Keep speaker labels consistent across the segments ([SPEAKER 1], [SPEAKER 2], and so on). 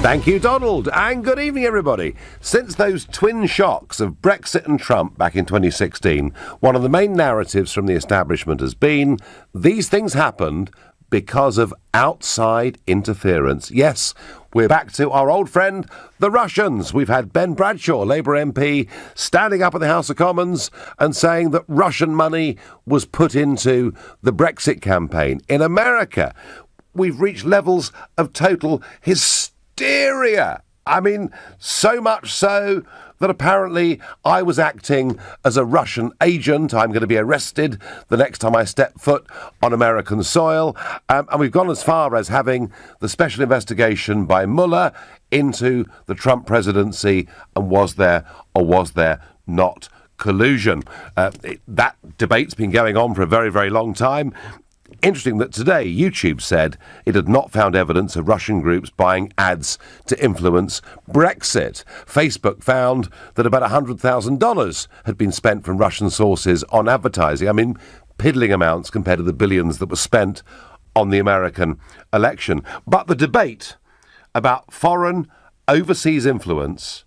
[SPEAKER 1] Thank you, Donald, and good evening, everybody. Since those twin shocks of Brexit and Trump back in 2016, one of the main narratives from the establishment has been these things happened because of outside interference. Yes, we're back to our old friend, the Russians. We've had Ben Bradshaw, Labour MP, standing up in the House of Commons and saying that Russian money was put into the Brexit campaign. In America, we've reached levels of total hysteria. I mean, so much so that apparently I was acting as a Russian agent. I'm going to be arrested the next time I step foot on American soil. And we've gone as far as having the special investigation by Mueller into the Trump presidency, and was there or was there not collusion? That debate's been going on for a very, very long time. Interesting that today YouTube said it had not found evidence of Russian groups buying ads to influence Brexit. Facebook found that about $100,000 had been spent from Russian sources on advertising. I mean, piddling amounts compared to the billions that were spent on the American election. But the debate about foreign overseas influence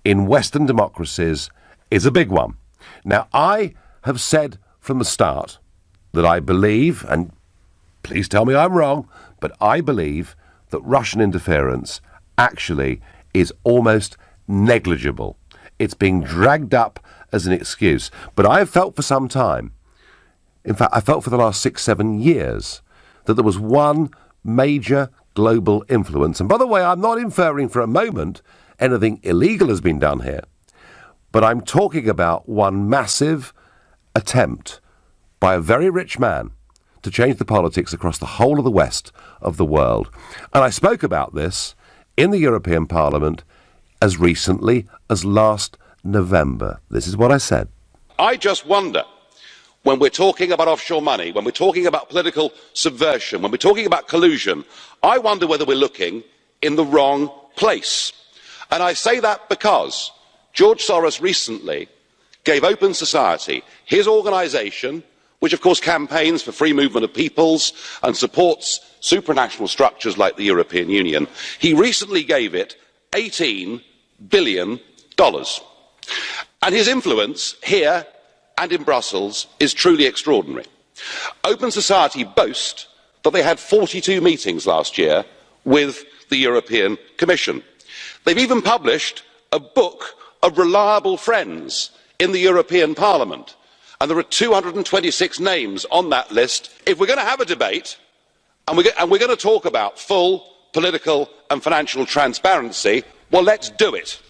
[SPEAKER 1] in Western democracies is a big one. Now, I have said from the start that I believe, and please tell me I'm wrong, but I believe that Russian interference actually is almost negligible. It's being dragged up as an excuse. But I have felt for some time, in fact, I felt for the last 6-7 years, that there was one major global influence. And by the way, I'm not inferring for a moment anything illegal has been done here, but I'm talking about one massive attempt by a very rich man to change the politics across the whole of the west of the world. And I spoke about this in the European Parliament as recently as last November. This is what I said.
[SPEAKER 2] I just wonder, when we're talking about offshore money, when we're talking about political subversion, when we're talking about collusion, I wonder whether we're looking in the wrong place. And I say that because George Soros recently gave Open Society, his organisation, which of course campaigns for free movement of peoples and supports supranational structures like the European Union, he recently gave it $18 billion. And his influence here and in Brussels is truly extraordinary. Open Society boast that they had 42 meetings last year with the European Commission. They've even published a book of reliable friends in the European Parliament. And there are 226 names on that list. If we're going to have a debate and we're going to talk about full political and financial transparency, well, let's do it.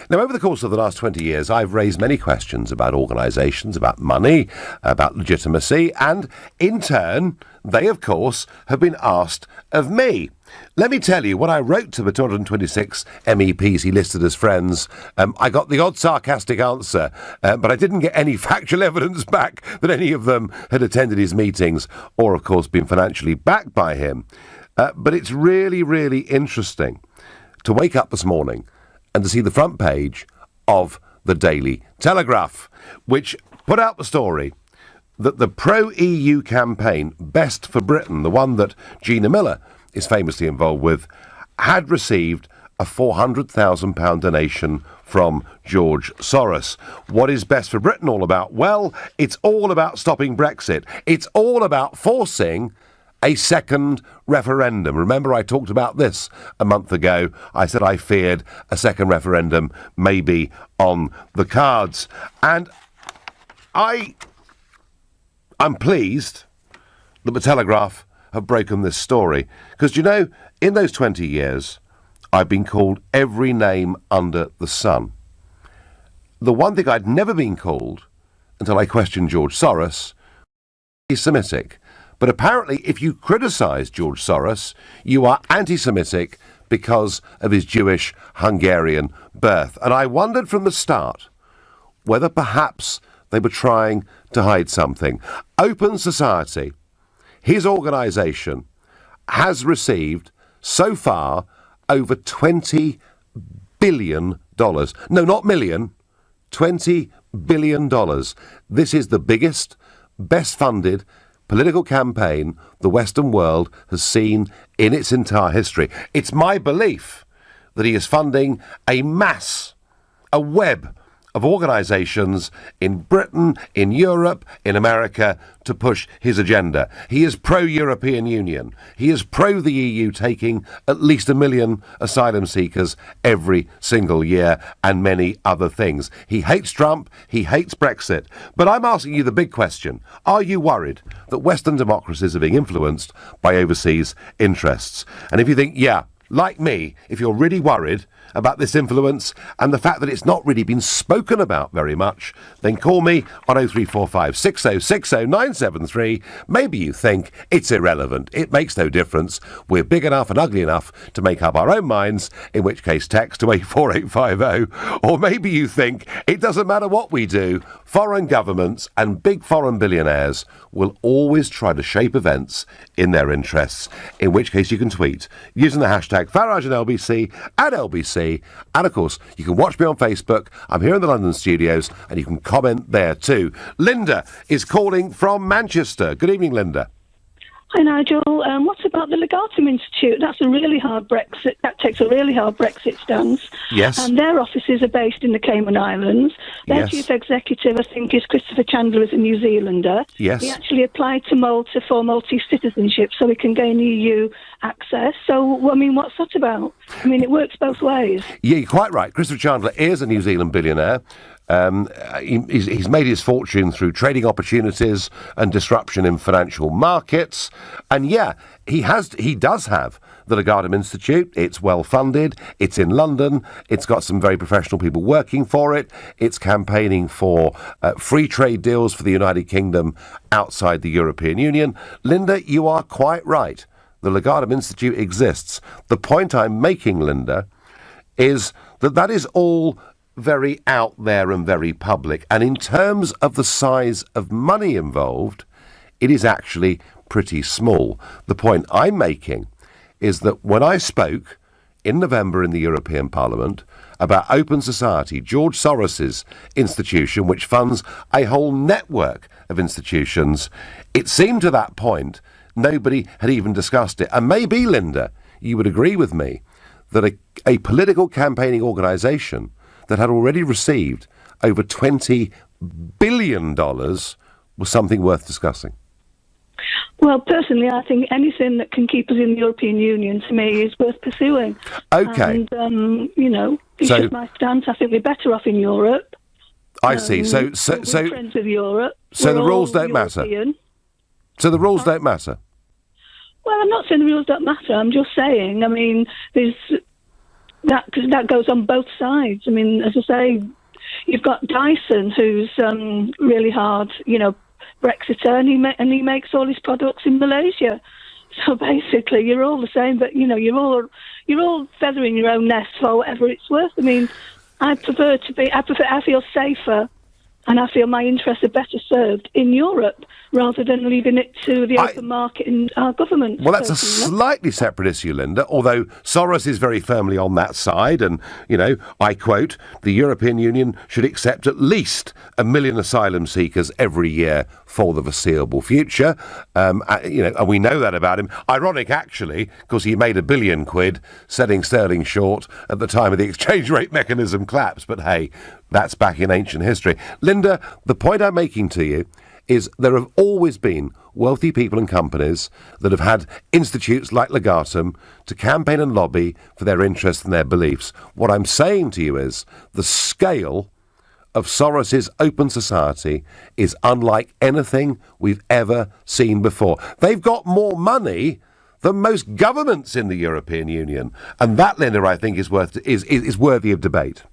[SPEAKER 1] Now, over the course of the last 20 years, I've raised many questions about organisations, about money, about legitimacy, and in turn, they, of course, have been asked of me. Let me tell you, when I wrote to the 226 MEPs he listed as friends, I got the odd sarcastic answer, but I didn't get any factual evidence back that any of them had attended his meetings or, of course, been financially backed by him. But it's really, really interesting to wake up this morning and to see the front page of the Daily Telegraph, which put out the story that the pro-EU campaign, Best for Britain, the one that Gina Miller is famously involved with, had received a £400,000 donation from George Soros. What is Best for Britain all about? Well, it's all about stopping Brexit. It's all about forcing a second referendum. Remember, I talked about this a month ago. I said I feared a second referendum may be on the cards. And I'm pleased that the Telegraph have broken this story. Because, you know, in those 20 years, I've been called every name under the sun. The one thing I'd never been called, until I questioned George Soros, is Semitic. But apparently, if you criticise George Soros, you are anti-Semitic because of his Jewish Hungarian birth. And I wondered from the start whether perhaps they were trying to hide something. Open Society, his organisation, has received so far over $20 billion. No, not million, $20 billion. This is the biggest, best funded political campaign the Western world has seen in its entire history. It's my belief that he is funding a web of organisations in Britain, in Europe, in America to push his agenda. He is pro-European Union. He is pro the EU taking at least 1 million asylum seekers every single year and many other things. He hates Trump. He hates Brexit. But I'm asking you the big question. Are you worried that Western democracies are being influenced by overseas interests? And if you think, yeah, like me, if you're really worried about this influence and the fact that it's not really been spoken about very much, then call me on 0345 6060 973. Maybe you think it's irrelevant. It makes no difference. We're big enough and ugly enough to make up our own minds, in which case text to 84850. Or maybe you think it doesn't matter what we do. Foreign governments and big foreign billionaires will always try to shape events in their interests, in which case you can tweet using the hashtag Farage and LBC at LBC. And of course, you can watch me on Facebook. I'm here in the London studios, and you can comment there too. Linda is calling from Manchester. Good evening, Linda.
[SPEAKER 3] Hi, Nigel. What about the Legatum Institute? That takes a really hard Brexit stance.
[SPEAKER 1] Yes.
[SPEAKER 3] And their offices are based in the Cayman Islands. Their
[SPEAKER 1] Yes.
[SPEAKER 3] chief executive, I think, is Christopher Chandler, is a New Zealander.
[SPEAKER 1] Yes.
[SPEAKER 3] He actually applied to Malta for Maltese citizenship so he can gain EU access. So, I mean, what's that about? I mean, it works both ways.
[SPEAKER 1] Yeah, you're quite right. Christopher Chandler is a New Zealand billionaire. He's made his fortune through trading opportunities and disruption in financial markets. And yeah, he does have the Legatum Institute. It's well funded. It's in London. It's got some very professional people working for it. It's campaigning for free trade deals for the United Kingdom outside the European Union. Linda, you are quite right. The Legatum Institute exists. The point I'm making, Linda, is that is all very out there and very public. And in terms of the size of money involved, it is actually pretty small. The point I'm making is that when I spoke in November in the European Parliament about Open Society, George Soros's institution, which funds a whole network of institutions, it seemed to that point nobody had even discussed it. And maybe, Linda, you would agree with me that a political campaigning organisation that had already received over $20 billion was something worth discussing.
[SPEAKER 3] Well, personally, I think anything that can keep us in the European Union, to me, is worth pursuing.
[SPEAKER 1] Okay.
[SPEAKER 3] And, it's just my stance. I think we're better off in Europe.
[SPEAKER 1] I see. So
[SPEAKER 3] we're friends with Europe.
[SPEAKER 1] So
[SPEAKER 3] We're
[SPEAKER 1] the rules
[SPEAKER 3] all
[SPEAKER 1] don't matter.
[SPEAKER 3] European.
[SPEAKER 1] So the rules don't matter.
[SPEAKER 3] Well, I'm not saying the rules don't matter. I'm just saying, I mean, there's that goes on both sides. I mean, as I say, you've got Dyson, who's really hard, Brexiter, and he makes all his products in Malaysia. So basically, you're all the same, but you're all feathering your own nest for whatever it's worth. I mean, I feel safer, and I feel my interests are better served in Europe rather than leaving it to the open market and our government.
[SPEAKER 1] Well, that's a slightly separate issue, Linda, although Soros is very firmly on that side. And, I quote, the European Union should accept at least 1 million asylum seekers every year for the foreseeable future. And we know that about him. Ironic, actually, because he made £1 billion selling sterling short at the time of the exchange rate mechanism collapse. But hey, that's back in ancient history. Linda, the point I'm making to you is there have always been wealthy people and companies that have had institutes like Legatum to campaign and lobby for their interests and their beliefs. What I'm saying to you is the scale of Soros's Open Society is unlike anything we've ever seen before. They've got more money than most governments in the European Union. And that, Linda, I think is worthy of debate.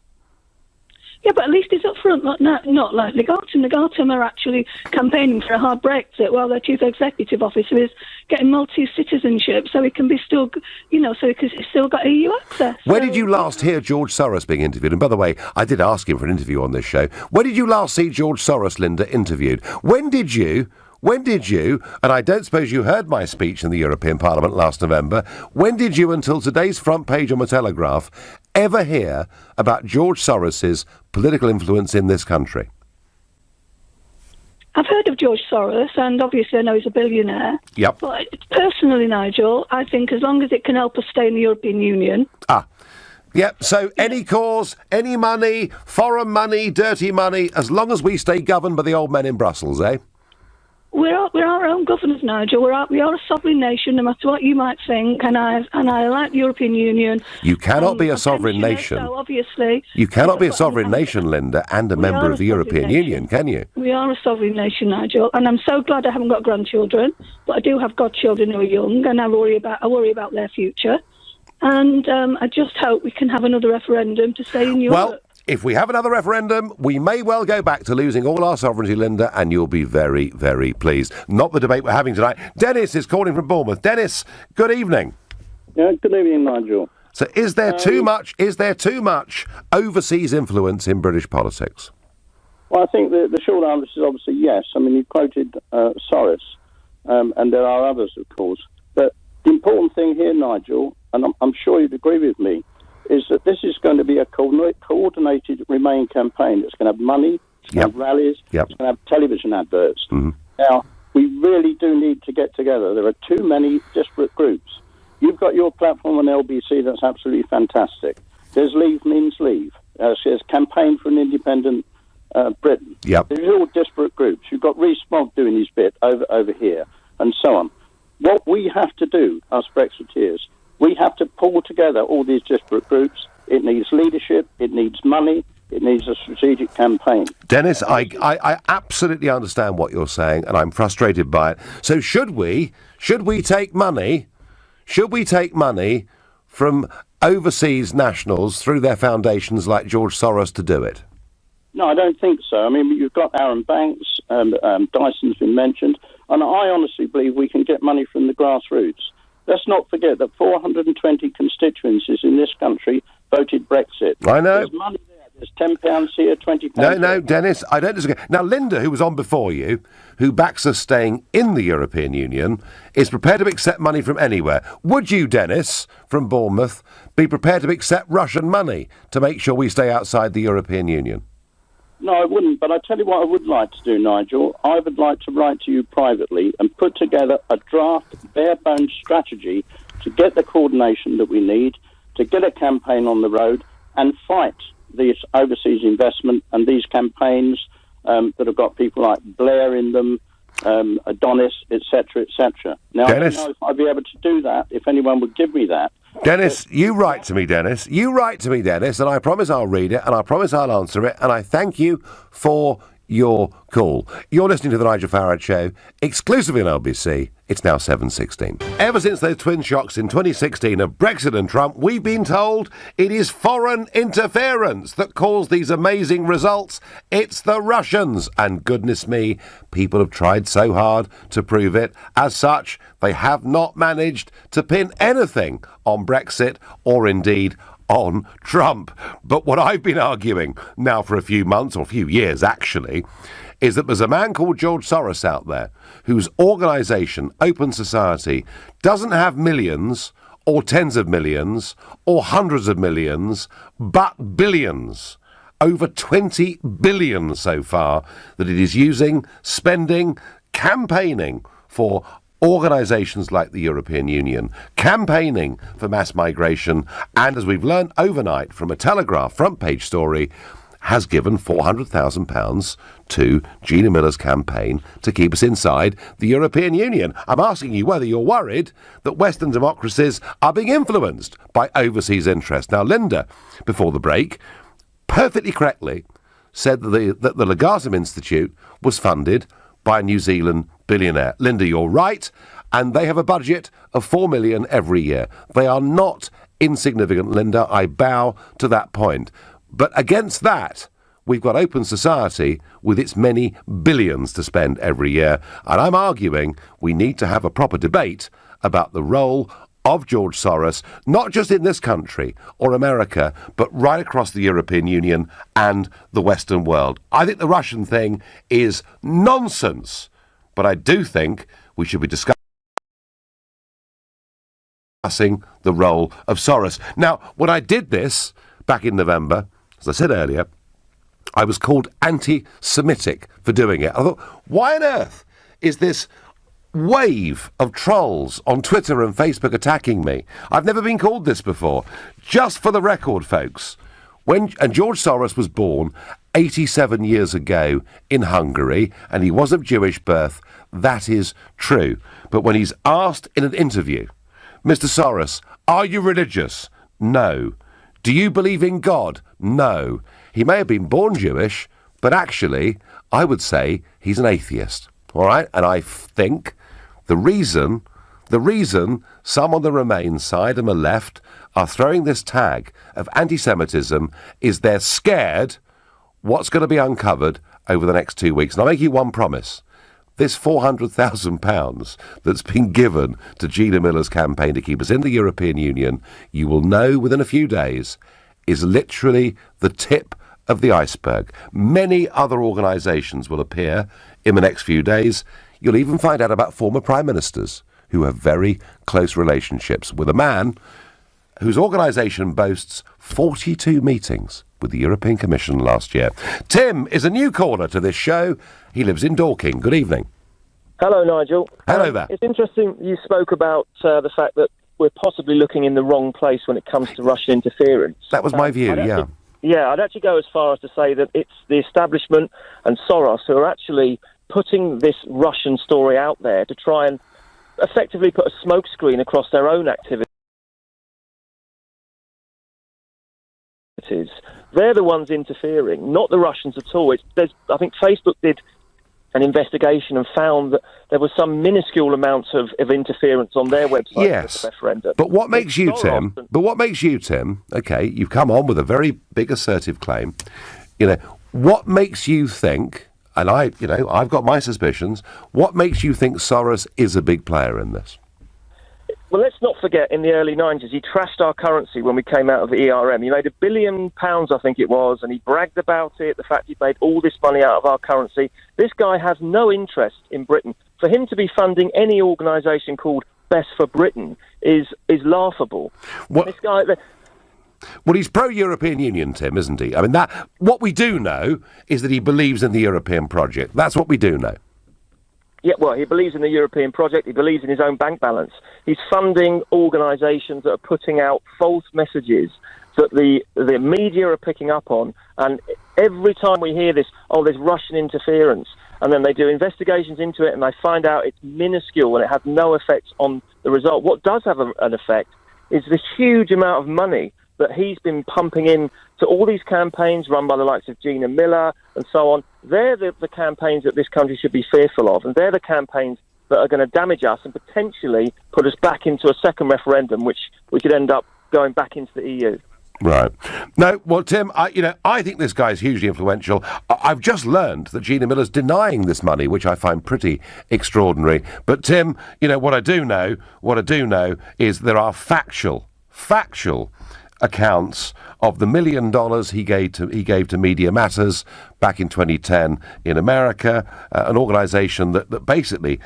[SPEAKER 3] Yeah, but at least it's up front, not like Legatum. Legatum are actually campaigning for a hard Brexit, while their chief executive officer is getting Maltese citizenship, so he can be still, so he's still got EU access.
[SPEAKER 1] Where did you last hear George Soros being interviewed? And by the way, I did ask him for an interview on this show. Where did you last see George Soros, Linda, interviewed? When did you, and I don't suppose you heard my speech in the European Parliament last November, when did you, until today's front page on the Telegraph, ever hear about George Soros's political influence in this country?
[SPEAKER 3] I've heard of George Soros, and obviously I know he's a billionaire.
[SPEAKER 1] Yep.
[SPEAKER 3] But personally, Nigel, I think as long as it can help us stay in the European Union.
[SPEAKER 1] Yep, so any cause, any money, foreign money, dirty money, as long as we stay governed by the old men in Brussels, eh?
[SPEAKER 3] We're our own governors, Nigel. We are a sovereign nation, no matter what you might think. And I like the European Union.
[SPEAKER 1] You cannot be a sovereign nation.
[SPEAKER 3] So obviously,
[SPEAKER 1] you cannot be a sovereign nation, Linda, and a member of the European Union, can you?
[SPEAKER 3] We are a sovereign nation, Nigel, and I'm so glad I haven't got grandchildren, but I do have godchildren who are young, and I worry about their future. And I just hope we can have another referendum to stay in Europe.
[SPEAKER 1] Well, if we have another referendum, we may well go back to losing all our sovereignty, Linda, and you'll be very, very pleased. Not the debate we're having tonight. Dennis is calling from Bournemouth. Dennis, good evening.
[SPEAKER 4] Yeah, good evening, Nigel.
[SPEAKER 1] So is there too much overseas influence in British politics?
[SPEAKER 4] Well, I think the short answer is obviously yes. I mean, you quoted Soros, and there are others, of course. But the important thing here, Nigel, and I'm sure you'd agree with me, is that this is going to be a coordinated Remain campaign. It's going to have money, it's going to have rallies, it's going to have television adverts. Mm-hmm. Now, we really do need to get together. There are too many disparate groups. You've got your platform on LBC that's absolutely fantastic. There's Leave Means Leave. There's Campaign for an Independent Britain.
[SPEAKER 1] Yep.
[SPEAKER 4] There's all disparate groups. You've got Rees-Mogg doing his bit over here, and so on. What we have to do, us Brexiteers, we have to pull together all these disparate groups. It needs leadership, it needs money, it needs a strategic campaign.
[SPEAKER 1] Dennis, I absolutely understand what you're saying, and I'm frustrated by it. So should we take money from overseas nationals through their foundations like George Soros to do it?
[SPEAKER 4] No, I don't think so. I mean, you've got Aaron Banks, Dyson's been mentioned, and I honestly believe we can get money from the grassroots. Let's not forget that 420 constituencies in this country voted Brexit.
[SPEAKER 1] I know.
[SPEAKER 4] There's money there. There's £10 here, £20 there.
[SPEAKER 1] No, Dennis, I don't disagree. Now, Linda, who was on before you, who backs us staying in the European Union, is prepared to accept money from anywhere. Would you, Dennis, from Bournemouth, be prepared to accept Russian money to make sure we stay outside the European Union?
[SPEAKER 4] No, I wouldn't, but I tell you what I would like to do, Nigel. I would like to write to you privately and put together a draft, bare-bones strategy to get the coordination that we need, to get a campaign on the road and fight this overseas investment and these campaigns that have got people like Blair in them, Adonis, etc., etc. Now,
[SPEAKER 1] Dennis?
[SPEAKER 4] I don't know if I'd be able to do that if anyone would give me that.
[SPEAKER 1] Dennis, you write to me, Dennis. You write to me, Dennis, and I promise I'll read it, and I promise I'll answer it, and I thank you for your call. You're listening to The Nigel Farage Show, exclusively on LBC. It's now 7:16. Ever since those twin shocks in 2016 of Brexit and Trump, we've been told it is foreign interference that caused these amazing results. It's the Russians. And goodness me, people have tried so hard to prove it. As such, they have not managed to pin anything on Brexit or indeed on Trump. But what I've been arguing now for a few months, or a few years actually, is that there's a man called George Soros out there whose organisation, Open Society, doesn't have millions or tens of millions or hundreds of millions, but billions. Over 20 billion so far that it is using, spending, campaigning for organisations like the European Union, campaigning for mass migration, and as we've learned overnight from a Telegraph front page story, has given £400,000 to Gina Miller's campaign to keep us inside the European Union. I'm asking you whether you're worried that Western democracies are being influenced by overseas interests. Now, Linda, before the break, perfectly correctly said that the Legatum Institute was funded by a New Zealand billionaire. Linda, you're right, and they have a budget of $4 million every year. They are not insignificant, Linda. I bow to that point. But against that, we've got Open Society with its many billions to spend every year. And I'm arguing we need to have a proper debate about the role of George Soros, not just in this country or America, but right across the European Union and the Western world. I think the Russian thing is nonsense, but I do think we should be discussing the role of Soros. Now, when I did this back in November, as I said earlier, I was called anti-Semitic for doing it. I thought, why on earth is this wave of trolls on Twitter and Facebook attacking me? I've never been called this before. Just for the record, folks, and George Soros was born 87 years ago in Hungary, and he was of Jewish birth. That is true. But when he's asked in an interview, Mr. Soros, are you religious? No. Do you believe in God? No. He may have been born Jewish, but actually, I would say he's an atheist. All right? And I think the reason some on the Remain side and the left are throwing this tag of anti-Semitism is they're scared what's going to be uncovered over the next 2 weeks. And I'll make you one promise. This £400,000 that's been given to Gina Miller's campaign to keep us in the European Union, you will know within a few days, is literally the tip of the iceberg. Many other organisations will appear in the next few days. You'll even find out about former prime ministers who have very close relationships with a man whose organisation boasts 42 meetings with the European Commission last year. Tim is a new caller to this show. He lives in Dorking. Good evening.
[SPEAKER 5] Hello, Nigel.
[SPEAKER 1] Hello there.
[SPEAKER 5] It's interesting you spoke about the fact that we're possibly looking in the wrong place when it comes to Russian interference.
[SPEAKER 1] That was my view, yeah.
[SPEAKER 5] Yeah, I'd actually go as far as to say that it's the establishment and Soros who are actually putting this Russian story out there to try and effectively put a smokescreen across their own activities. They're the ones interfering, not the Russians at all. I think Facebook did an investigation and found that there was some minuscule amounts of interference on their website.
[SPEAKER 1] Yes,
[SPEAKER 5] the referendum.
[SPEAKER 1] But what makes you, Tim? Okay, you've come on with a very big assertive claim. What makes you think? And I've got my suspicions. What makes you think Soros is a big player in this?
[SPEAKER 5] Well, let's not forget, in the early 90s, he trashed our currency when we came out of the ERM. He made £1 billion, I think it was, and he bragged about it, the fact he'd made all this money out of our currency. This guy has no interest in Britain. For him to be funding any organisation called Best for Britain is laughable.
[SPEAKER 1] What?
[SPEAKER 5] This guy...
[SPEAKER 1] Well, he's pro-European Union, Tim, isn't he? I mean, what we do know is that he believes in the European project. That's what we do know.
[SPEAKER 5] Yeah, well, he believes in the European project. He believes in his own bank balance. He's funding organisations that are putting out false messages that the media are picking up on. And every time we hear this, there's Russian interference, and then they do investigations into it and they find out it's minuscule and it has no effect on the result. What does have an effect is this huge amount of money that he's been pumping in to all these campaigns run by the likes of Gina Miller and so on. They're the campaigns that this country should be fearful of, and they're the campaigns that are going to damage us and potentially put us back into a second referendum, which we could end up going back into the EU.
[SPEAKER 1] Right. No, well, Tim, I think this guy's hugely influential. I've just learned that Gina Miller's denying this money, which I find pretty extraordinary. But, Tim, what I do know is there are factual accounts of the $1 million he gave to Media Matters back in 2010 in America, an organisation that basically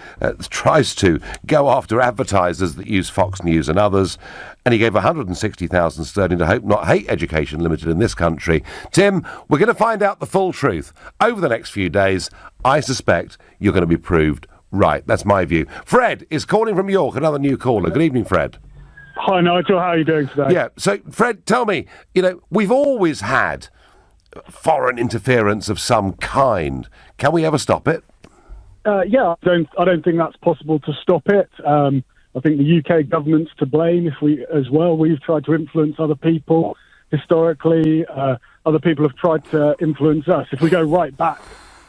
[SPEAKER 1] tries to go after advertisers that use Fox News and others, and he gave 160,000 sterling to Hope Not Hate Education Limited in this country. Tim, we're going to find out the full truth over the next few days. I suspect you're going to be proved right. That's my view. Fred is calling from York, another new caller. Good evening, Fred.
[SPEAKER 6] Hi, Nigel. How are you doing today?
[SPEAKER 1] Yeah, so, Fred, tell me, we've always had foreign interference of some kind. Can we ever stop it?
[SPEAKER 6] Yeah, I don't think that's possible to stop it. I think the UK government's to blame we've tried to influence other people historically. Other people have tried to influence us. If we go right back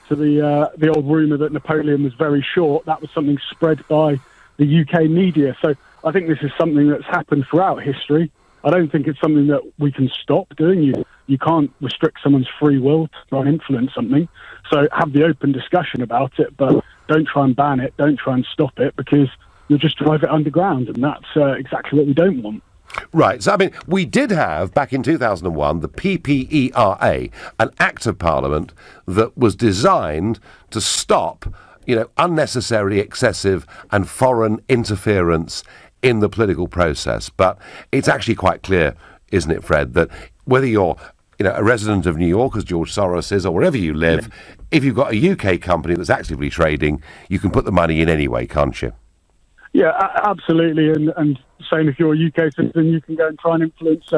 [SPEAKER 6] to the old rumour that Napoleon was very short, that was something spread by the UK media. So I think this is something that's happened throughout history. I don't think it's something that we can stop doing. You can't restrict someone's free will to try and influence something. So have the open discussion about it, but don't try and ban it, don't try and stop it, because you'll just drive it underground, and that's exactly what we don't want.
[SPEAKER 1] Right. So, we did have, back in 2001, the PPERA, an Act of Parliament that was designed to stop, unnecessary, excessive and foreign interference in the political process. But it's actually quite clear, isn't it, Fred, that whether you're a resident of New York, as George Soros is, or wherever you live, if you've got a UK company that's actively trading, you can put the money in anyway, can't you?
[SPEAKER 6] Yeah, absolutely. And same if you're a UK citizen, you can go and try and influence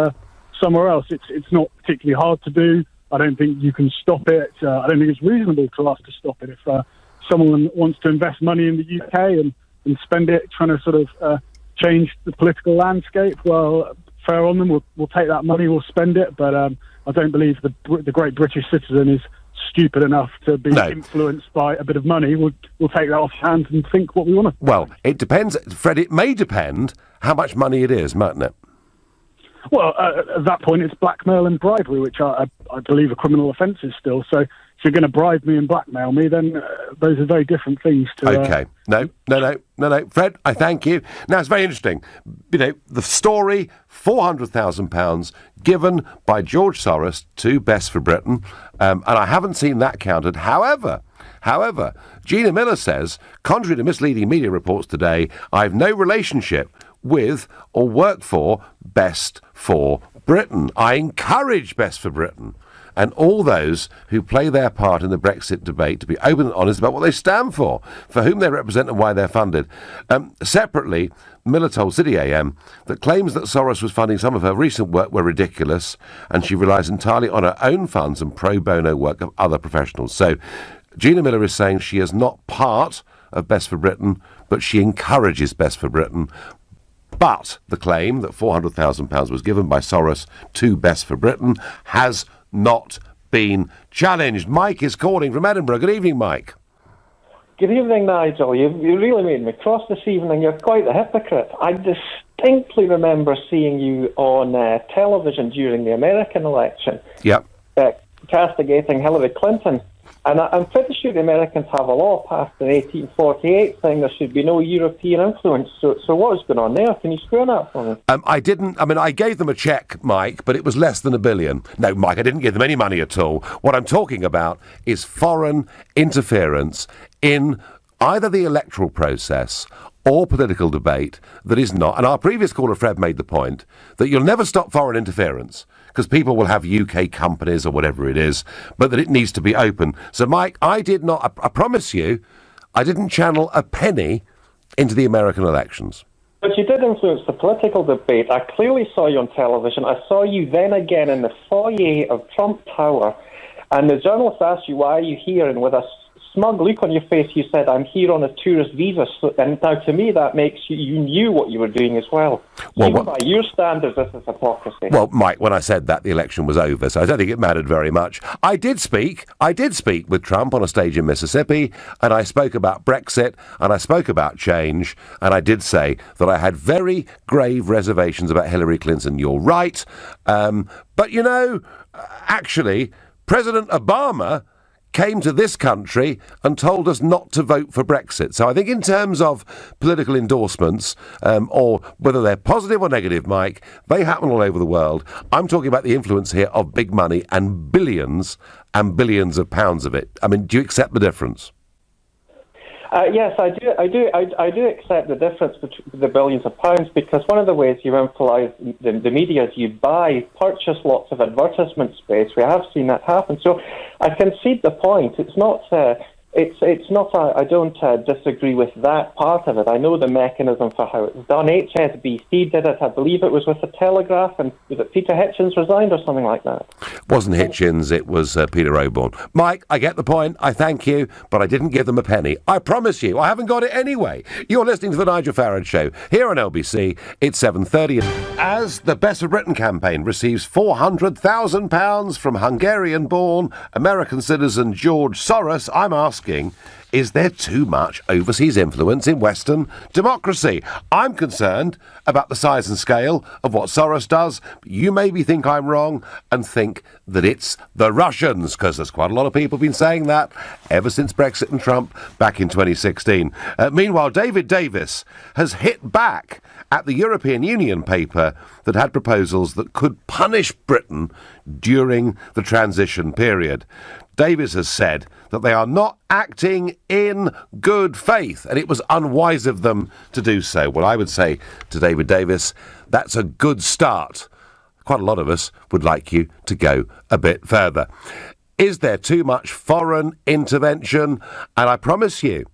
[SPEAKER 6] somewhere else. It's not particularly hard to do. I don't think you can stop it. I don't think it's reasonable to ask to stop it. If someone wants to invest money in the UK and spend it trying to sort of change the political landscape, well, fair on them. We'll take that money, we'll spend it. But I don't believe the great British citizen is stupid enough to be influenced by a bit of money. We'll take that off hands and think what we want to.
[SPEAKER 1] Well, it depends, Fred. It may depend how much money it is, mightn't it?
[SPEAKER 6] Well, at that point, it's blackmail and bribery, which I believe are criminal offences still. So if you're going to bribe me and blackmail me, then those are very different things.
[SPEAKER 1] Okay. No. Fred, I thank you. Now, it's very interesting. The story, £400,000 given by George Soros to Best for Britain, and I haven't seen that counted. However, Gina Miller says, contrary to misleading media reports today, I have no relationship with or work for Best for Britain. I encourage Best for Britain and all those who play their part in the Brexit debate to be open and honest about what they stand for whom they represent and why they're funded. Separately, Miller told City AM that claims that Soros was funding some of her recent work were ridiculous, and she relies entirely on her own funds and pro bono work of other professionals. So Gina Miller is saying she is not part of Best for Britain, but she encourages Best for Britain. But the claim that £400,000 was given by Soros to Best for Britain has not been challenged. Mike is calling from Edinburgh. Good evening, Mike.
[SPEAKER 7] Good evening, Nigel. You really made me cross this evening. You're quite the hypocrite. I distinctly remember seeing you on television during the American election.
[SPEAKER 1] Yep.
[SPEAKER 7] Castigating Hillary Clinton. And I'm pretty sure the Americans have a law passed in 1848 saying there should be no European influence. So what is going on there? Can you square that for me?
[SPEAKER 1] I gave them a cheque, Mike, but it was less than $1 billion. No, Mike, I didn't give them any money at all. What I'm talking about is foreign interference in either the electoral process or political debate that is not. And our previous caller, Fred, made the point that you'll never stop foreign interference because people will have UK companies or whatever it is, but that it needs to be open. So, Mike, I promise you, I didn't channel a penny into the American elections.
[SPEAKER 7] But you did influence the political debate. I clearly saw you on television. I saw you then again in the foyer of Trump Tower, and the journalist asked you, why are you here? And with a smug look on your face, you said, I'm here on a tourist visa. And now, to me, that makes you knew what you were doing as well. Even by your standards, this is hypocrisy.
[SPEAKER 1] Well, Mike, when I said that, the election was over, so I don't think it mattered very much. I did speak with Trump on a stage in Mississippi, and I spoke about Brexit, and I spoke about change, and I did say that I had very grave reservations about Hillary Clinton. You're right. But, actually, President Obama came to this country and told us not to vote for Brexit. So I think in terms of political endorsements, or whether they're positive or negative, Mike, they happen all over the world. I'm talking about the influence here of big money and billions of pounds of it. I mean, do you accept the difference?
[SPEAKER 7] Yes, I do accept the difference between the billions of pounds, because one of the ways you influence the media is you purchase lots of advertisement space. We have seen that happen. So I concede the point. It's not. I don't disagree with that part of it. I know the mechanism for how it's done. HSBC did it. I believe it was with the Telegraph, and was it Peter Hitchens resigned or something like that?
[SPEAKER 1] Wasn't Hitchens, it was Peter Oborne. Mike, I get the point. I thank you, but I didn't give them a penny. I promise you, I haven't got it anyway. You're listening to the Nigel Farage Show here on LBC. It's 7:30. As the Best of Britain campaign receives £400,000 from Hungarian-born American citizen George Soros, I'm asking, is there too much overseas influence in Western democracy? I'm concerned about the size and scale of what Soros does. You maybe think I'm wrong and think that it's the Russians, because there's quite a lot of people been saying that ever since Brexit and Trump back in 2016. Meanwhile, David Davis has hit back at the European Union paper that had proposals that could punish Britain during the transition period. Davis has said that they are not acting in good faith, and it was unwise of them to do so. Well, I would say to David Davis, that's a good start. quite a lot of us would like you to go a bit further. Is there too much foreign intervention? And I promise you,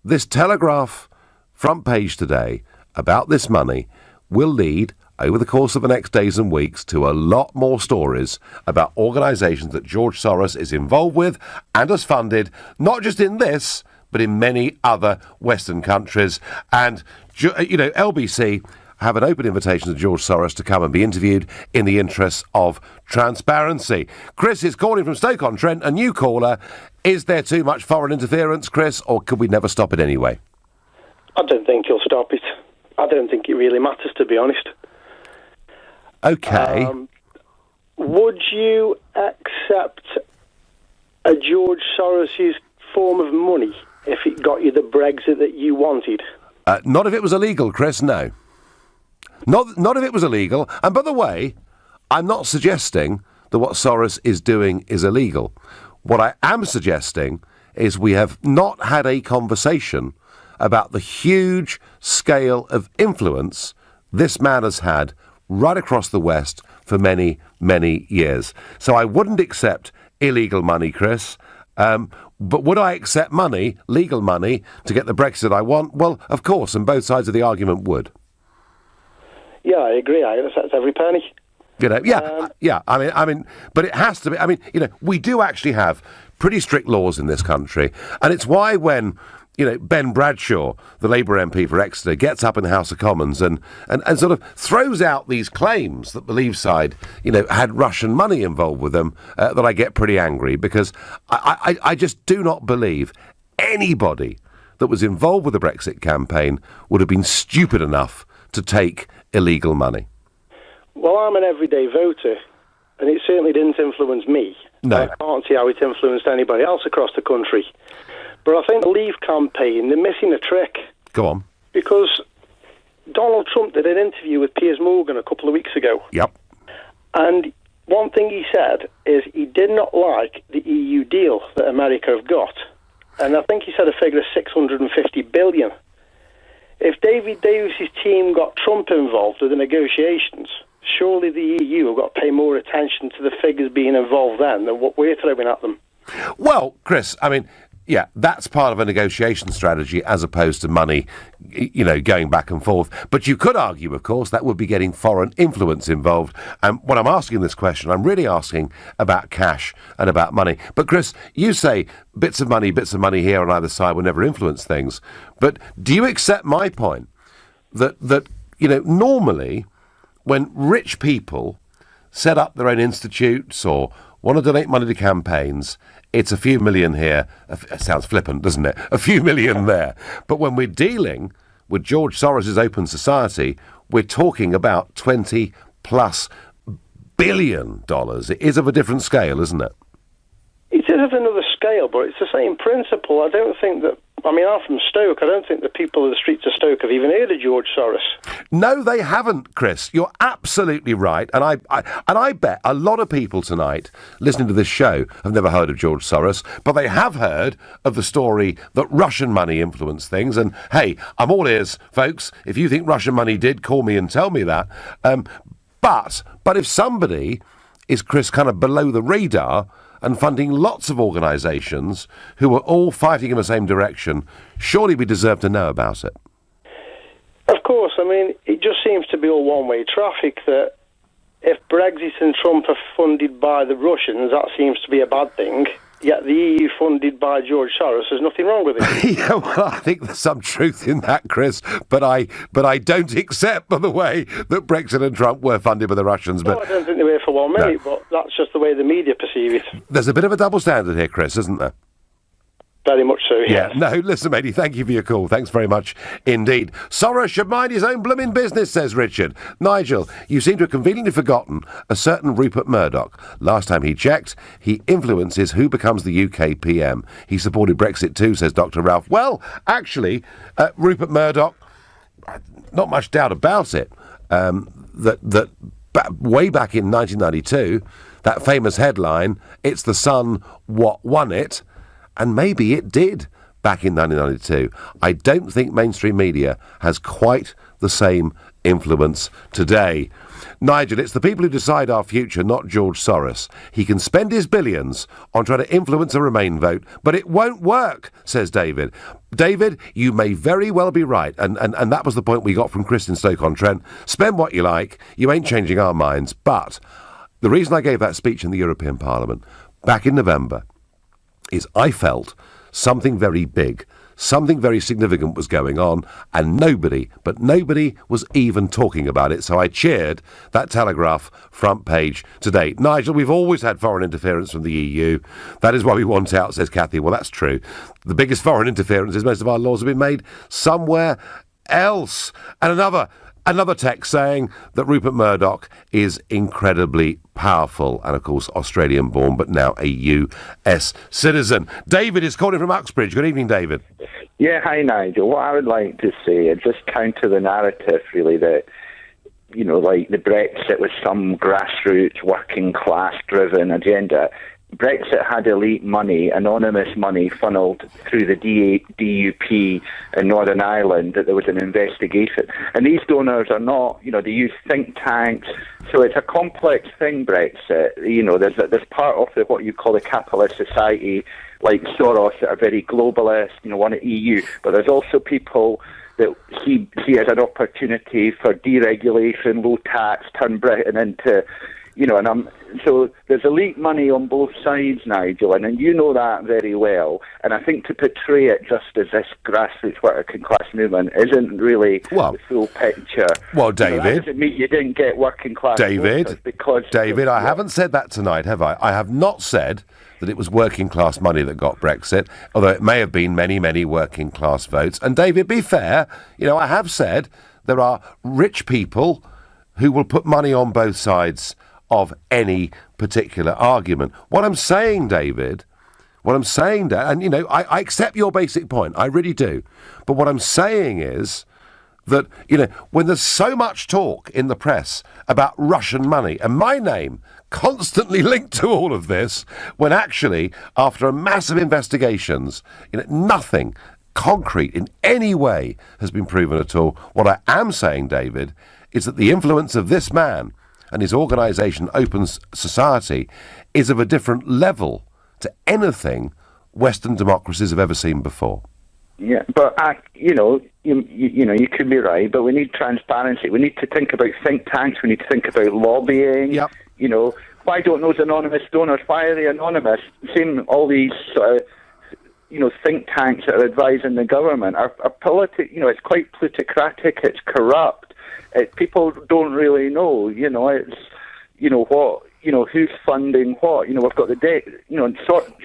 [SPEAKER 1] this Telegraph front page today about this money will lead, over the course of the next days and weeks, to a lot more stories about organisations that George Soros is involved with and has funded, not just in this, but in many other Western countries. And, LBC have an open invitation to George Soros to come and be interviewed in the interests of transparency. Chris is calling from Stoke-on-Trent, a new caller. Is there too much foreign interference, Chris, or could we never stop it anyway?
[SPEAKER 8] I don't think you'll stop it. I don't think it really matters, to be honest.
[SPEAKER 1] OK.
[SPEAKER 8] Would you accept a George Soros' form of money if it got you the Brexit that you wanted?
[SPEAKER 1] Not if it was illegal, Chris, no. Not if it was illegal. And by the way, I'm not suggesting that what Soros is doing is illegal. What I am suggesting is we have not had a conversation about the huge scale of influence this man has had right across the West for many, many years. So I wouldn't accept illegal money, Chris. But would I accept money, legal money, to get the Brexit I want? Well, of course, and both sides of the argument would.
[SPEAKER 8] Yeah, I agree. I accept every penny.
[SPEAKER 1] I mean, but it has to be. I mean, we do actually have pretty strict laws in this country, and it's why when Ben Bradshaw, the Labour MP for Exeter, gets up in the House of Commons and sort of throws out these claims that the Leave side, had Russian money involved with them, that I get pretty angry, because I just do not believe anybody that was involved with the Brexit campaign would have been stupid enough to take illegal money.
[SPEAKER 8] Well, I'm an everyday voter, and it certainly didn't influence me.
[SPEAKER 1] No.
[SPEAKER 8] I can't see how it influenced anybody else across the country. But I think the Leave campaign, they're missing a trick.
[SPEAKER 1] Go on.
[SPEAKER 8] Because Donald Trump did an interview with Piers Morgan a couple of weeks ago.
[SPEAKER 1] Yep.
[SPEAKER 8] And one thing he said is he did not like the EU deal that America have got. And I think he said a figure of $650 billion. If David Davis's team got Trump involved with the negotiations, surely the EU have got to pay more attention to the figures being involved then than what we're throwing at them.
[SPEAKER 1] Well, Chris, I mean, yeah, that's part of a negotiation strategy as opposed to money, going back and forth. But you could argue, of course, that would be getting foreign influence involved. And when I'm asking this question, I'm really asking about cash and about money. But Chris, you say bits of money here on either side will never influence things. But do you accept my point that normally when rich people set up their own institutes or want to donate money to campaigns, it's a few million here. It sounds flippant, doesn't it? A few million there. But when we're dealing with George Soros' Open Society, we're talking about $20+ billion. It is of a different scale, isn't it?
[SPEAKER 8] It is of another scale, but it's the same principle. I don't think that... I'm from Stoke. I don't think the people of the streets of Stoke have even heard of George Soros.
[SPEAKER 1] No, they haven't, Chris. You're absolutely right. And I bet a lot of people tonight listening to this show have never heard of George Soros, but they have heard of the story that Russian money influenced things. And, hey, I'm all ears, folks. If you think Russian money did, call me and tell me that. But if somebody is, Chris, kind of below the radar and funding lots of organisations who are all fighting in the same direction, surely we deserve to know about it.
[SPEAKER 8] Of course, it just seems to be all one-way traffic that if Brexit and Trump are funded by the Russians, that seems to be a bad thing. Yet the EU funded by George Soros, there's nothing wrong with it.
[SPEAKER 1] Yeah, well, I think there's some truth in that, Chris. But I don't accept, by the way, that Brexit and Trump were funded by the Russians. But
[SPEAKER 8] no, I don't think they were for 1 minute, but that's just the way the media perceive it.
[SPEAKER 1] There's a bit of a double standard here, Chris, isn't there?
[SPEAKER 8] Very much so, yes.
[SPEAKER 1] Yeah. No, listen, matey, thank you for your call. Thanks very much indeed. Soros should mind his own blooming business, says Richard. Nigel, you seem to have conveniently forgotten a certain Rupert Murdoch. Last time he checked, he influences who becomes the UK PM. He supported Brexit too, says Dr. Ralph. Well, actually, Rupert Murdoch, not much doubt about it, that way back in 1992, that famous headline, "It's the Sun what won it," and maybe it did back in 1992. I don't think mainstream media has quite the same influence today. Nigel, it's the people who decide our future, not George Soros. He can spend his billions on trying to influence a Remain vote, but it won't work, says David. David, you may very well be right, and that was the point we got from Chris in Stoke-on-Trent. Spend what you like, you ain't changing our minds. But the reason I gave that speech in the European Parliament back in November is I felt something very big, something very significant was going on, and nobody was even talking about it. So I cheered that Telegraph front page today. Nigel, we've always had foreign interference from the EU. That is why we want out, says Kathy. Well, that's true. The biggest foreign interference is most of our laws have been made somewhere else. And another text saying that Rupert Murdoch is incredibly powerful and, of course, Australian-born, but now a US citizen. David is calling from Uxbridge. Good evening, David.
[SPEAKER 9] Yeah, hi, Nigel. What I would like to say is just counter the narrative, really, that, you know, like the Brexit was some grassroots, working-class-driven agenda. Brexit had elite money, anonymous money, funneled through the DUP in Northern Ireland, that there was an investigation. And these donors are not, you know, they use think tanks. So it's a complex thing, Brexit. You know, there's part of what you call the capitalist society, like Soros, that are very globalist, you know, want an EU. But there's also people that see as an opportunity for deregulation, low tax, turn Britain into... You know, so there's elite money on both sides, Nigel, and you know that very well. And I think to portray it just as this grassroots working class movement isn't really the full picture.
[SPEAKER 1] Well, David,
[SPEAKER 9] that doesn't mean you didn't get working class.
[SPEAKER 1] David, I haven't said that tonight, have I? I have not said that it was working class money that got Brexit, although it may have been many, many working class votes. And David, be fair, you know, I have said there are rich people who will put money on both sides of any particular argument. What I'm saying, David, and, you know, I accept your basic point, I really do, but what I'm saying is that, you know, when there's so much talk in the press about Russian money, and my name constantly linked to all of this, when actually, after a massive investigations, you know, nothing concrete in any way has been proven at all. What I am saying, David, is that the influence of this man and his organisation, Open Society, is of a different level to anything Western democracies have ever seen before.
[SPEAKER 9] Yeah, but you know, you could be right, but we need transparency. We need to think about think tanks. We need to think about lobbying.
[SPEAKER 1] Yep.
[SPEAKER 9] You know, why don't those anonymous donors? Why are they anonymous? Same, all these you know, think tanks that are advising the government are you know, it's quite plutocratic. It's corrupt. People don't really know, you know, it's, you know, what, you know, who's funding what. You know, we've got you know,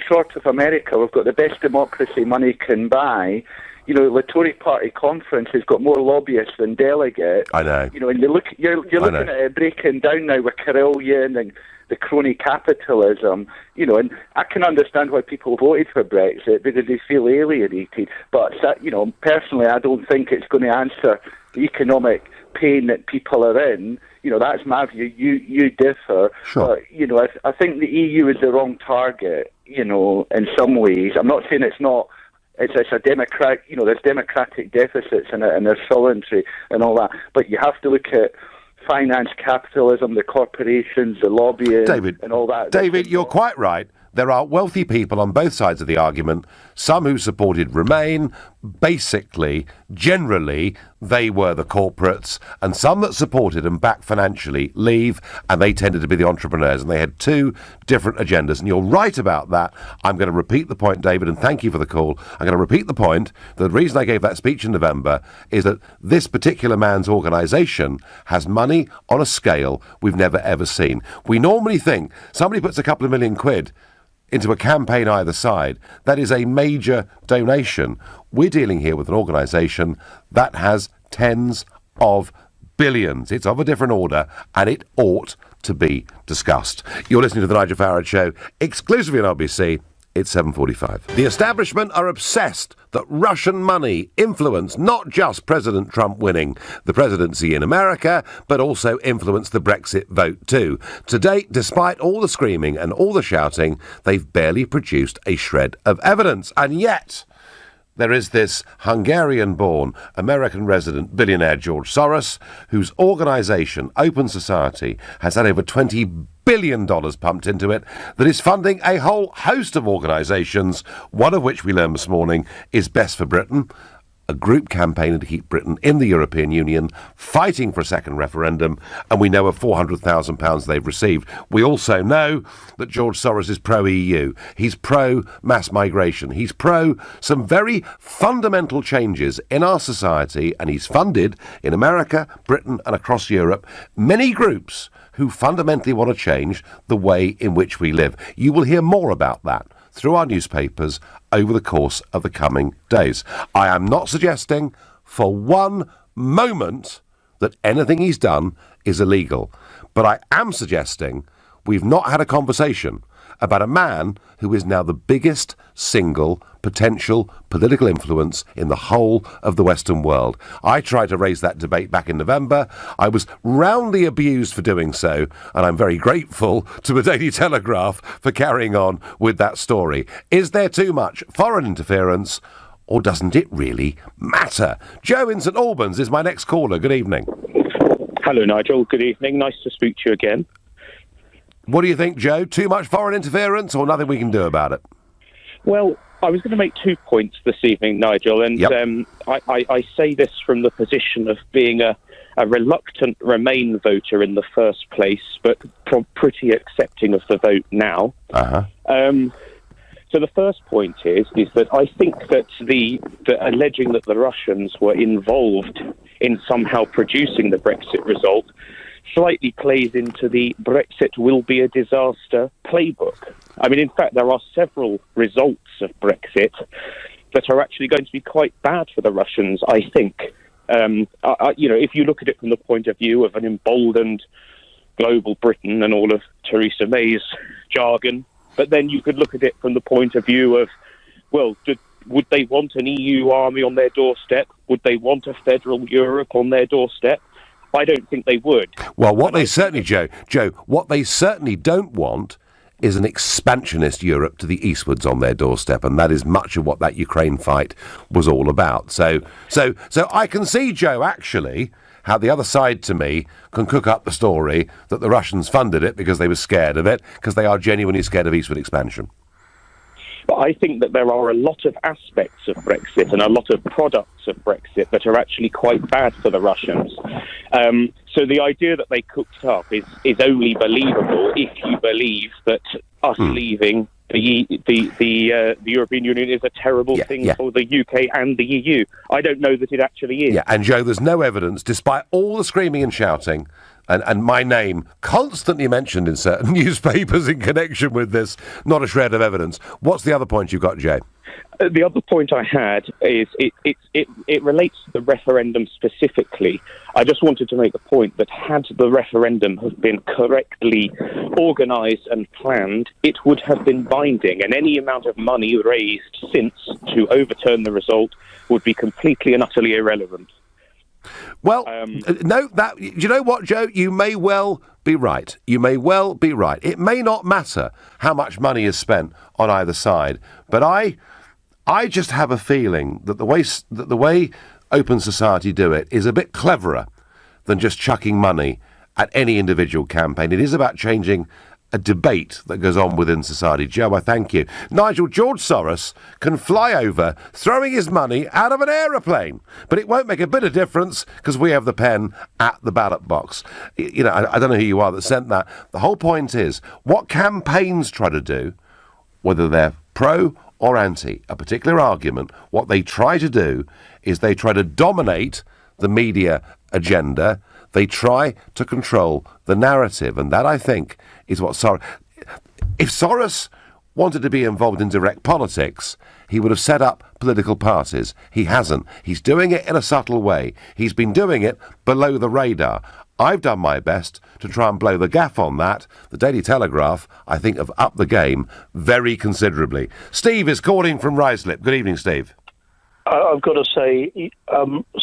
[SPEAKER 9] short of America, we've got the best democracy money can buy. You know, the Tory party conference has got more lobbyists than delegates.
[SPEAKER 1] I know.
[SPEAKER 9] You know, and you're looking at it breaking down now with Carillion and the crony capitalism, you know, and I can understand why people voted for Brexit, because they feel alienated. But, you know, personally, I don't think it's going to answer the economic pain that people are in. You know, that's my view. You differ.
[SPEAKER 1] Sure.
[SPEAKER 9] But, you know, I think the EU is the wrong target, you know, in some ways. I'm not saying it's not. It's a democratic, you know, there's democratic deficits in it, and there's sovereignty and all that. But you have to look at finance capitalism, the corporations, the lobbying, and all that.
[SPEAKER 1] David, you're quite right. There are wealthy people on both sides of the argument, some who supported Remain. Basically, generally, they were the corporates, and some that supported and backed financially Leave, and they tended to be the entrepreneurs, and they had two different agendas. And you're right about that. I'm going to repeat the point, David, and thank you for the call. I'm going to repeat the point. The reason I gave that speech in November is that this particular man's organisation has money on a scale we've never, ever seen. We normally think somebody puts a couple of £1 million into a campaign either side. That is a major donation. We're dealing here with an organisation that has tens of billions. It's of a different order, and it ought to be discussed. You're listening to The Nigel Farage Show, exclusively on LBC. It's 7:45. The establishment are obsessed that Russian money influenced not just President Trump winning the presidency in America, but also influenced the Brexit vote too. To date, despite all the screaming and all the shouting, they've barely produced a shred of evidence. And yet, there is this Hungarian-born, American resident billionaire George Soros, whose organisation, Open Society, has had over $20 billion pumped into it, that is funding a whole host of organisations, one of which we learned this morning is Best for Britain, a group campaigning to keep Britain in the European Union, fighting for a second referendum, and we know of £400,000 they've received. We also know that George Soros is pro-EU. He's pro-mass migration. He's pro some very fundamental changes in our society, and he's funded, in America, Britain, and across Europe, many groups who fundamentally want to change the way in which we live. You will hear more about that through our newspapers over the course of the coming days. I am not suggesting for one moment that anything he's done is illegal, but I am suggesting we've not had a conversation about a man who is now the biggest single potential political influence in the whole of the Western world. I tried to raise that debate back in November. I was roundly abused for doing so, and I'm very grateful to the Daily Telegraph for carrying on with that story. Is there too much foreign interference, or doesn't it really matter? Joe in St Albans is my next caller. Good evening.
[SPEAKER 10] Hello, Nigel. Good evening. Nice to speak to you again.
[SPEAKER 1] What do you think, Joe? Too much foreign interference or nothing we can do about it?
[SPEAKER 10] Well, I was going to make 2 points this evening, Nigel, and
[SPEAKER 1] Yep.
[SPEAKER 10] I say this from the position of being a reluctant Remain voter in the first place, but pretty accepting of the vote now.
[SPEAKER 1] Uh-huh.
[SPEAKER 10] So the first point is that I think that the alleging that the Russians were involved in somehow producing the Brexit result slightly plays into the Brexit will be a disaster playbook. I mean, in fact, there are several results of Brexit that are actually going to be quite bad for the Russians, I think. If you look at it from the point of view of an emboldened global Britain and all of Theresa May's jargon, but then you could look at it from the point of view of, well, would they want an EU army on their doorstep? Would they want a federal Europe on their doorstep? I don't think they would.
[SPEAKER 1] Well, what they certainly, Joe, what they certainly don't want is an expansionist Europe to the eastwards on their doorstep, and that is much of what that Ukraine fight was all about. So I can see, Joe, actually, how the other side to me can cook up the story that the Russians funded it because they were scared of it, because they are genuinely scared of eastward expansion.
[SPEAKER 10] But I think that there are a lot of aspects of Brexit and a lot of products of Brexit that are actually quite bad for the Russians. So the idea that they cooked up is only believable if you believe that us leaving the European Union is a terrible thing for the UK and the EU. I don't know that it actually is.
[SPEAKER 1] Yeah, and Joe, there's no evidence, despite all the screaming and shouting, and my name constantly mentioned in certain newspapers in connection with this, not a shred of evidence. What's the other point you've got, Jay?
[SPEAKER 10] The other point I had is it relates to the referendum specifically. I just wanted to make the point that had the referendum have been correctly organised and planned, it would have been binding, and any amount of money raised since to overturn the result would be completely and utterly irrelevant.
[SPEAKER 1] Well, no, you know what, Joe? You may well be right. You may well be right. It may not matter how much money is spent on either side, but I just have a feeling that the way Open Society do it is a bit cleverer than just chucking money at any individual campaign. It is about changing a debate that goes on within society. Joe, I thank you. Nigel, George Soros can fly over throwing his money out of an aeroplane, but it won't make a bit of difference because we have the pen at the ballot box. You know, I don't know who you are that sent that. The whole point is what campaigns try to do, whether they're pro or anti a particular argument, what they try to do is they try to dominate the media agenda. They try to control the narrative, and that, I think, is what Soros... If Soros wanted to be involved in direct politics, he would have set up political parties. He hasn't. He's doing it in a subtle way. He's been doing it below the radar. I've done my best to try and blow the gaff on that. The Daily Telegraph, I think, have upped the game very considerably. Steve is calling from Ruislip. Good evening, Steve.
[SPEAKER 11] I've got to say,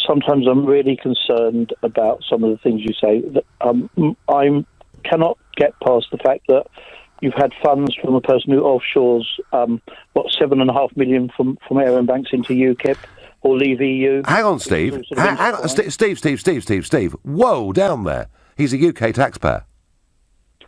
[SPEAKER 11] sometimes I'm really concerned about some of the things you say. I cannot get past the fact that You've had funds from a person who offshores, $7.5 million from Aaron Banks into UKIP or leave EU.
[SPEAKER 1] Hang on, Steve. Hang on, Steve. Whoa, down there. He's a UK taxpayer.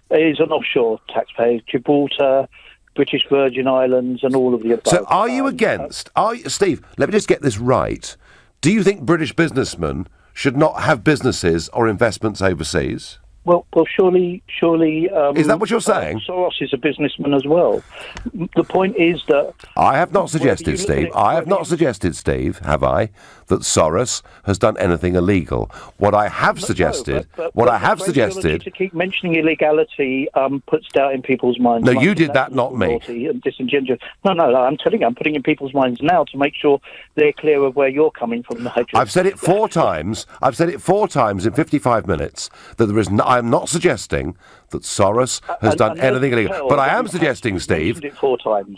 [SPEAKER 11] He's an offshore taxpayer. Gibraltar, British Virgin Islands, and all of the above.
[SPEAKER 1] So, are you against? Steve? Let me just get this right. Do you think British businessmen should not have businesses or investments overseas?
[SPEAKER 11] Well, surely.
[SPEAKER 1] Is that what you're saying?
[SPEAKER 11] Soros is a businessman as well. The point is that
[SPEAKER 1] I have not suggested, Steve. I have not suggested, Steve, have I, that Soros has done anything illegal. What I have suggested,
[SPEAKER 11] to keep mentioning illegality puts doubt in people's minds.
[SPEAKER 1] No, you did that, not me.
[SPEAKER 11] And disingenuous. No, I'm telling you, I'm putting in people's minds now to make sure they're clear of where you're coming from, Nigel.
[SPEAKER 1] I've said it 4 times. I've said it 4 times in 55 minutes that there is. I'm not suggesting that Soros has done anything illegal, but I am suggesting, Steve.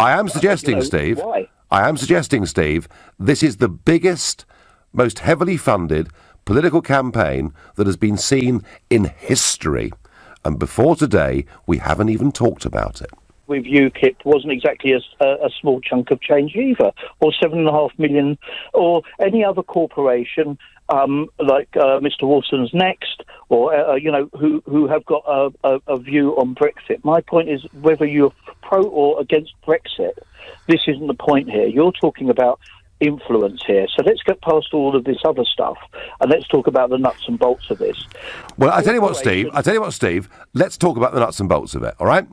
[SPEAKER 1] I am suggesting, Steve.
[SPEAKER 11] Why?
[SPEAKER 1] I am suggesting, Steve. This is the biggest, most heavily funded political campaign that has been seen in history, and before today, we haven't even talked about it.
[SPEAKER 11] With UKIP wasn't exactly a small chunk of change either, or 7.5 million, or any other corporation like Mr. Wilson's Next, or who have got a view on Brexit. My point is whether you're pro or against Brexit, this isn't the point here. You're talking about influence here. So let's get past all of this other stuff and let's talk about the nuts and bolts of this.
[SPEAKER 1] Well, I tell you what, Steve. Let's talk about the nuts and bolts of it. All right.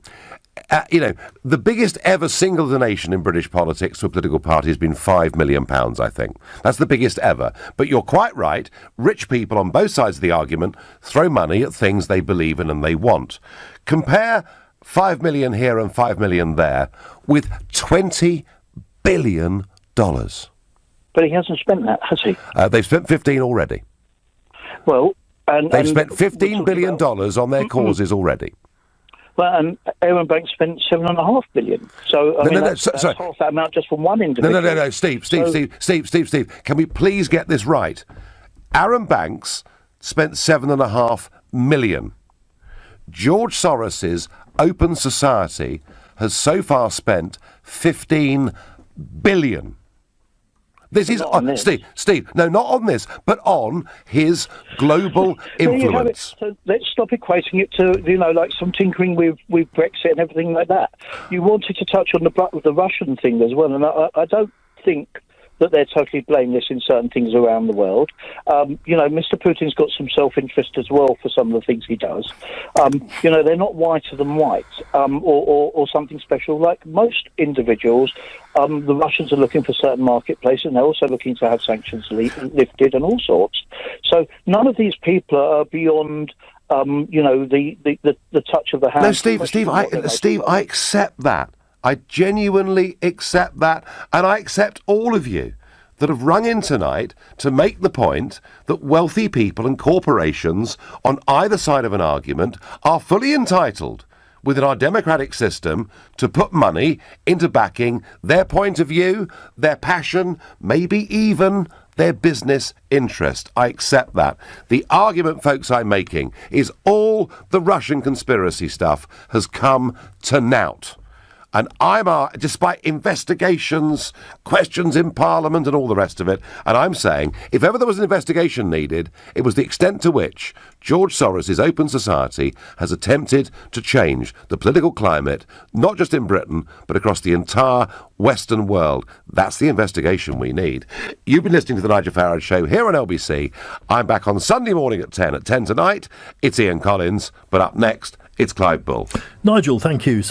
[SPEAKER 1] The biggest ever single donation in British politics to a political party has been £5 million, I think. That's the biggest ever. But you're quite right. Rich people on both sides of the argument throw money at things they believe in and they want. Compare 5 million here and 5 million there with $20 billion.
[SPEAKER 11] But he hasn't spent that, has he?
[SPEAKER 1] They've spent 15 already.
[SPEAKER 11] Well,
[SPEAKER 1] they've spent $15 billion on their causes already.
[SPEAKER 11] Well, and Aaron Banks spent $7.5 billion. So, that's half that amount just from one individual.
[SPEAKER 1] No, Steve. Can we please get this right? Aaron Banks spent $7.5 million. George Soros's Open Society has so far spent $15 billion. This is Steve. No, not on this, but on his global influence.
[SPEAKER 11] So let's stop equating it to like some tinkering with Brexit and everything like that. You wanted to touch on the Russian thing as well, and I don't think that they're totally blameless in certain things around the world. Mr. Putin's got some self-interest as well for some of the things he does. They're not whiter than white or something special. Like most individuals, the Russians are looking for certain marketplaces, and they're also looking to have sanctions lifted and all sorts. So none of these people are beyond the touch of the hand.
[SPEAKER 1] No, Steve, I accept that. I genuinely accept that, and I accept all of you that have rung in tonight to make the point that wealthy people and corporations on either side of an argument are fully entitled within our democratic system to put money into backing their point of view, their passion, maybe even their business interest. I accept that. The argument, folks, I'm making is all the Russian conspiracy stuff has come to naught. And despite investigations, questions in Parliament and all the rest of it, and I'm saying, if ever there was an investigation needed, it was the extent to which George Soros' Open Society has attempted to change the political climate, not just in Britain, but across the entire Western world. That's the investigation we need. You've been listening to The Nigel Farage Show here on LBC. I'm back on Sunday morning at 10 tonight. It's Ian Collins, but up next, it's Clive Bull.
[SPEAKER 12] Nigel, thank you.